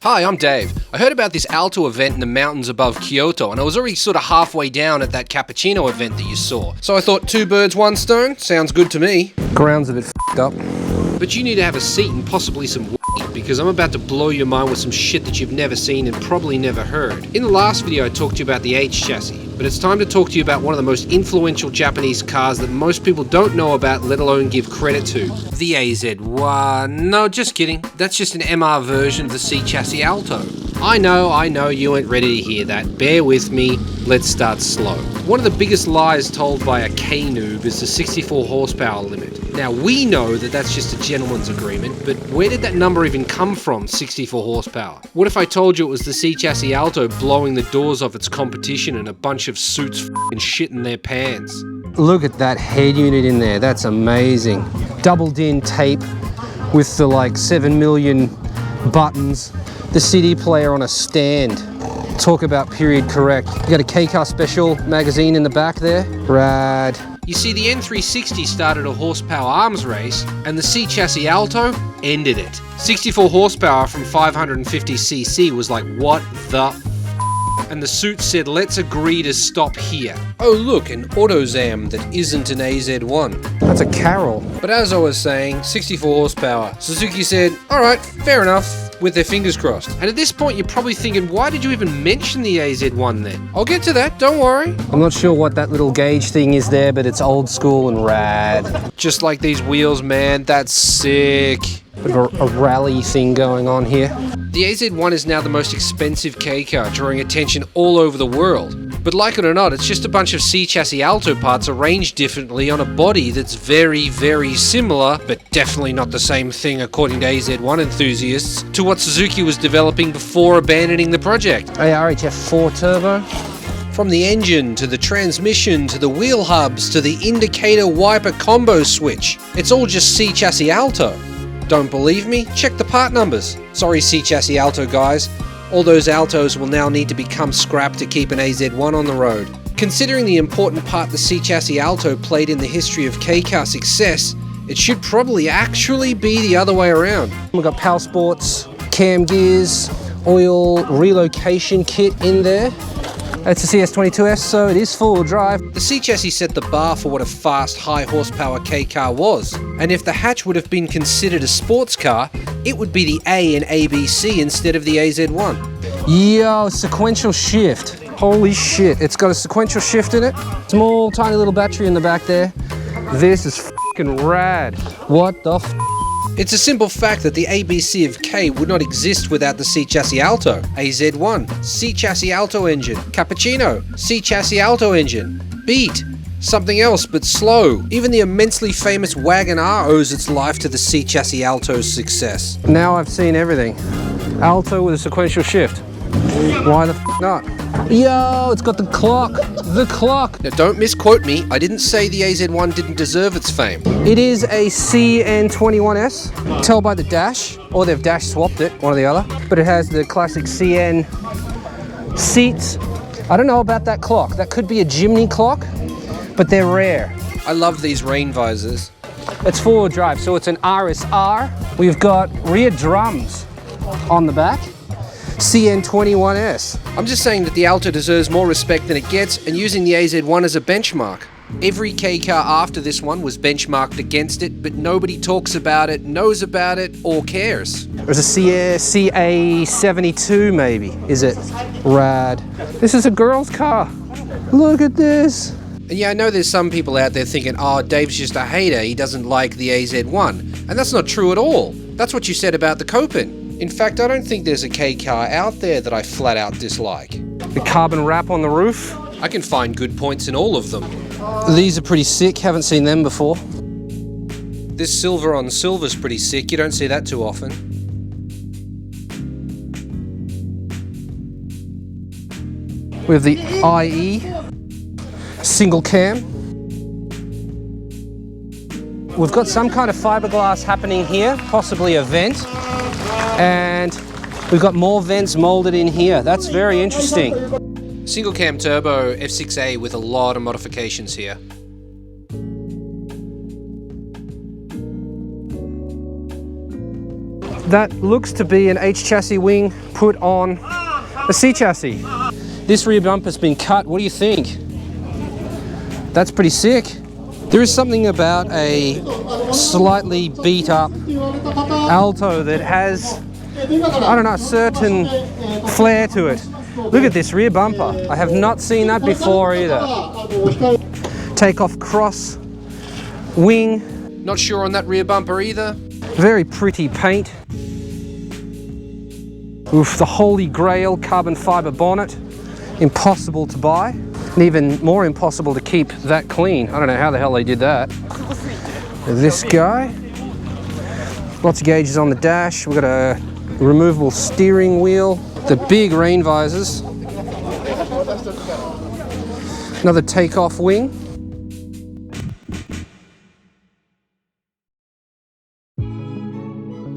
Hi, I'm Dave. I heard about this Alto event in the mountains above Kyoto, and I was already sort of halfway down at that cappuccino event that you saw. So I thought 2 birds, 1 stone, sounds good to me. Ground's a bit f***ed up. But you need to have a seat and possibly some weed, because I'm about to blow your mind with some shit that you've never seen and probably never heard. In the last video I talked to you about the H chassis, but it's time to talk to you about one of the most influential Japanese cars that most people don't know about, let alone give credit to. The AZ1. No, just kidding. That's just an MR version of the C chassis Alto. I know, you ain't ready to hear that. Bear with me, let's start slow. One of the biggest lies told by a K-noob is the 64 horsepower limit. Now we know that that's just a gentleman's agreement, but where did that number even come from, 64 horsepower? What if I told you it was the C chassis Alto blowing the doors off its competition and a bunch of suits f***ing shitting their pants? Look at that head unit in there, that's amazing. Doubled in tape with the like 7 million buttons. The CD player on a stand. Talk about period correct. You got a K-Car Special magazine in the back there. Rad. You see, the N360 started a horsepower arms race, and the C chassis Alto ended it. 64 horsepower from 550cc was like, what the f***? And the suit said, let's agree to stop here. Oh look, an AutoZam that isn't an AZ1. That's a Carol. But as I was saying, 64 horsepower. Suzuki said, alright, fair enough, with their fingers crossed. And at this point you're probably thinking, why did you even mention the AZ1 then? I'll get to that, don't worry. I'm not sure what that little gauge thing is there, but it's old school and rad. Just like these wheels, man, that's sick. Bit of a rally thing going on here. The AZ1 is now the most expensive K-car, drawing attention all over the world. But like it or not, it's just a bunch of C chassis Alto parts arranged differently on a body that's very, very similar, but definitely not the same thing according to AZ1 enthusiasts, to what Suzuki was developing before abandoning the project. RHF4 turbo. From the engine, to the transmission, to the wheel hubs, to the indicator wiper combo switch, it's all just C chassis Alto. Don't believe me? Check the part numbers. Sorry C chassis Alto guys. All those Altos will now need to become scrap to keep an AZ1 on the road. Considering the important part the C chassis Alto played in the history of K-car success, it should probably actually be the other way around. We've got Power Sports, cam gears, oil relocation kit in there. It's a CS22S, so it is four-wheel drive. The C chassis set the bar for what a fast, high-horsepower K-car was, and if the hatch would have been considered a sports car, it would be the A in ABC instead of the AZ1. Yo, sequential shift. Holy shit, it's got a sequential shift in it. Small, tiny little battery in the back there. This is f***ing rad. What the f***? It's a simple fact that the ABC of K would not exist without the C chassis Alto. AZ1, C chassis Alto engine. Cappuccino, C chassis Alto engine. Beat, something else but slow. Even the immensely famous Wagon R owes its life to the C chassis Alto's success. Now I've seen everything. Alto with a sequential shift. Why the f not? Yo, it's got the clock. The clock. Now don't misquote me, I didn't say the AZ1 didn't deserve its fame. It is a CN21S. Tell by the dash, or they've dash swapped it, one or the other. But it has the classic CN seats. I don't know about that clock. That could be a Jimny clock, but they're rare. I love these rain visors. It's four-wheel drive, so it's an RSR. We've got rear drums on the back. CN21S. I'm just saying that the Alto deserves more respect than it gets, and using the AZ1 as a benchmark. Every K-car after this one was benchmarked against it, but nobody talks about it, knows about it, or cares. There's a CA72 maybe, is it? Rad. This is a girl's car. Look at this. And yeah, I know there's some people out there thinking, oh, Dave's just a hater, he doesn't like the AZ1. And that's not true at all. That's what you said about the Copen. In fact, I don't think there's a K-car out there that I flat out dislike. The carbon wrap on the roof. I can find good points in all of them. These are pretty sick, haven't seen them before. This silver on silver's pretty sick, you don't see that too often. With the IE single cam. We've got some kind of fiberglass happening here, possibly a vent. And we've got more vents molded in here. That's very interesting. Single cam turbo F6A with a lot of modifications here. That looks to be an H chassis wing put on a C chassis. This rear bumper's been cut. What do you think? That's pretty sick. There is something about a slightly beat up Alto that has, I don't know, a certain flair to it. Look at this rear bumper. I have not seen that before either. Takeoff cross wing. Not sure on that rear bumper either. Very pretty paint. Oof, the holy grail carbon fiber bonnet. Impossible to buy. And even more impossible to keep that clean. I don't know how the hell they did that. This guy. Lots of gauges on the dash. We've got a removable steering wheel. The big rain visors. Another takeoff wing.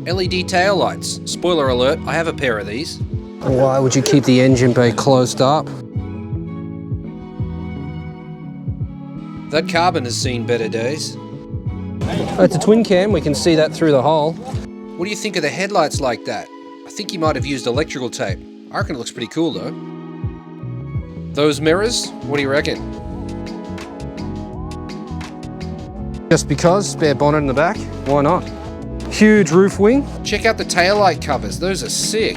LED taillights. Spoiler alert, I have a pair of these. Why would you keep the engine bay closed up? That carbon has seen better days. It's a twin cam, we can see that through the hole. What do you think of the headlights like that? I think you might have used electrical tape. I reckon it looks pretty cool though. Those mirrors, what do you reckon? Just because, spare bonnet in the back, why not? Huge roof wing. Check out the taillight covers, those are sick.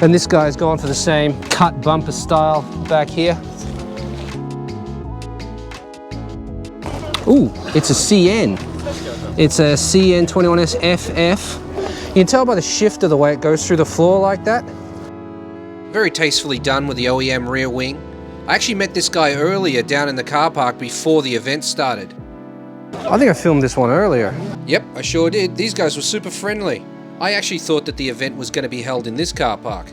And this guy's gone for the same cut bumper style back here. Ooh, it's a CN. It's a CN21S FF. You can tell by the shift of the way it goes through the floor like that. Very tastefully done with the OEM rear wing. I actually met this guy earlier down in the car park before the event started. I think I filmed this one earlier. Yep, I sure did. These guys were super friendly. I actually thought that the event was going to be held in this car park.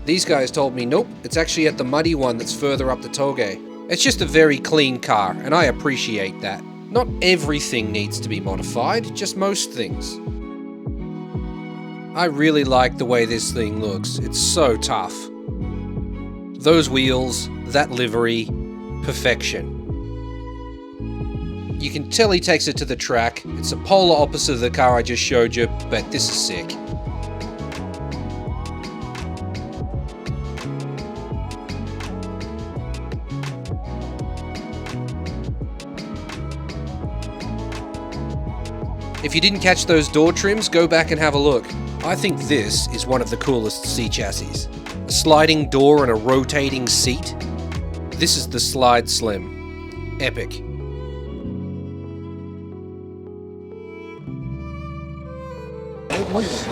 These guys told me, nope, it's actually at the muddy one that's further up the tollgate. It's just a very clean car, and I appreciate that. Not everything needs to be modified, just most things. I really like the way this thing looks. It's so tough. Those wheels, that livery, perfection. You can tell he takes it to the track. It's a polar opposite of the car I just showed you, but this is sick. If you didn't catch those door trims, go back and have a look. I think this is one of the coolest C chassis. A sliding door and a rotating seat. This is the Slide Slim. Epic.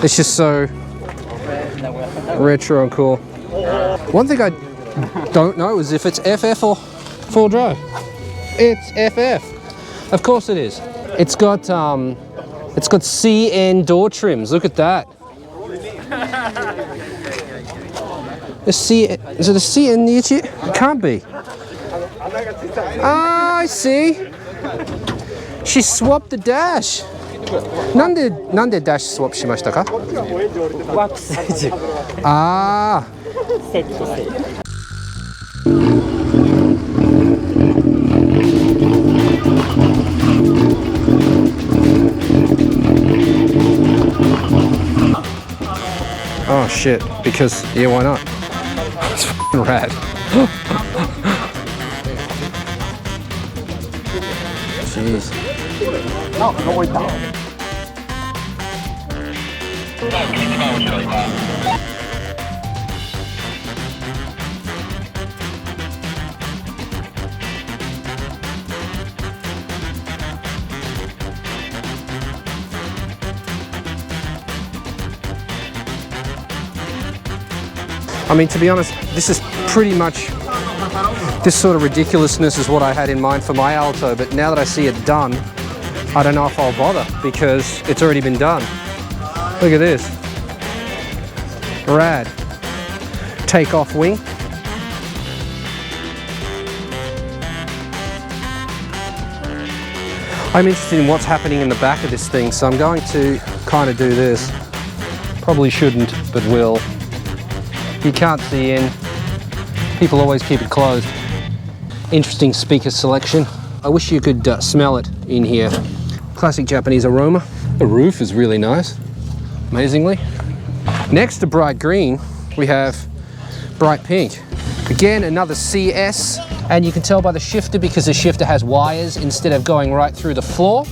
It's just so retro and cool. One thing I don't know is if it's FF or full drive. It's FF. Of course it is. It's got CN door trims. Look at that. Is it a CN near you? It can't be. Ah, I see. She swapped the dash. なんでダッシュスワップしましたか？ワークスタジオ。ああ。セットセット。Oh shit, because, yeah, why not? It's f***ing rad. Jeez. I mean, to be honest, this is pretty much, this sort of ridiculousness is what I had in mind for my Alto, but now that I see it done, I don't know if I'll bother because it's already been done. Look at this. Rad. Takeoff wing. I'm interested in what's happening in the back of this thing, so I'm going to kind of do this. Probably shouldn't, but will. You can't see in. People always keep it closed. Interesting speaker selection. I wish you could smell it in here. Classic Japanese aroma. The roof is really nice. amazingly. Next to bright green, we have bright pink. Again, another CS, and you can tell by the shifter because the shifter has wires instead of going right through the floor.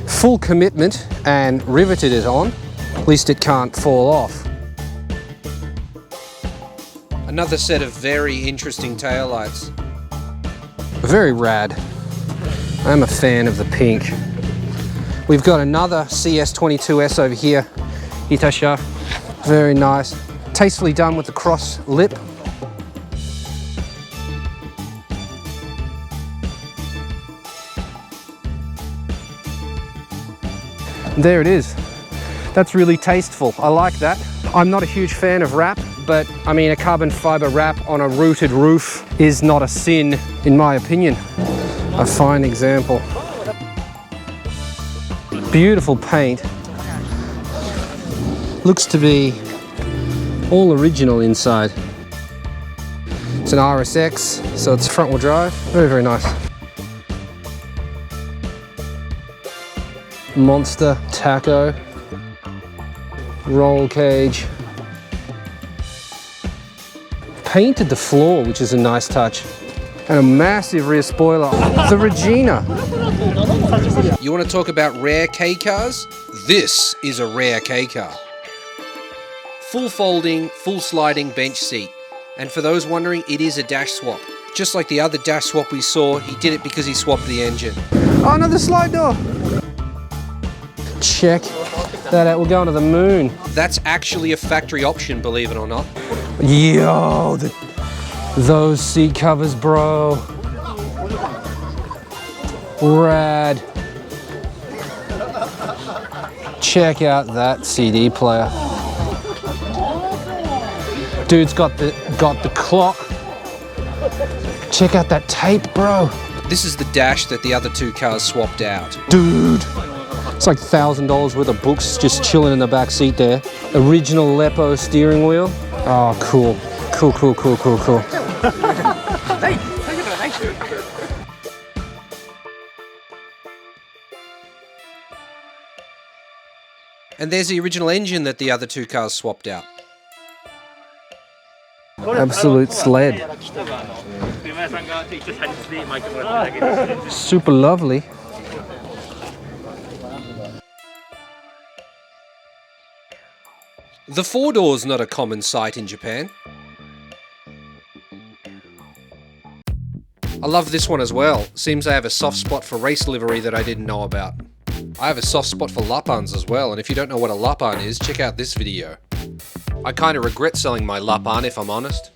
Full commitment and riveted it on, at least it can't fall off. Another set of very interesting taillights. Very rad. I'm a fan of the pink. We've got another CS22S over here, Itasha. Very nice. Tastefully done with the cross lip. There it is. That's really tasteful. I like that. I'm not a huge fan of wrap, but I mean, a carbon fiber wrap on a rooted roof is not a sin, in my opinion. A fine example. Beautiful paint. Looks to be all original inside. It's an RSX, so it's front wheel drive. Very, very nice. Monster tacho. Roll cage. Painted the floor, which is a nice touch. And a massive rear spoiler. The Regina. You want to talk about rare K cars? This is a rare K car. Full folding, full sliding bench seat. And for those wondering, it is a dash swap. Just like the other dash swap we saw, he did it because he swapped the engine. Oh, another slide door. Check that out. We're going to the moon. That's actually a factory option, believe it or not. Yo, those seat covers, bro. Rad. Check out that CD player. Dude's got the clock. Check out that tape, bro. This is the dash that the other two cars swapped out. Dude, it's like $1,000 worth of books just chilling in the back seat there. Original Lepo steering wheel. Oh, cool. Cool, cool, cool, cool, cool. And there's the original engine that the other two cars swapped out. Absolute sled. Super lovely. The four-door's not a common sight in Japan. I love this one as well. Seems I have a soft spot for race livery that I didn't know about. I have a soft spot for Lapans as well, and if you don't know what a Lapan is, check out this video. I kind of regret selling my Lapan if I'm honest.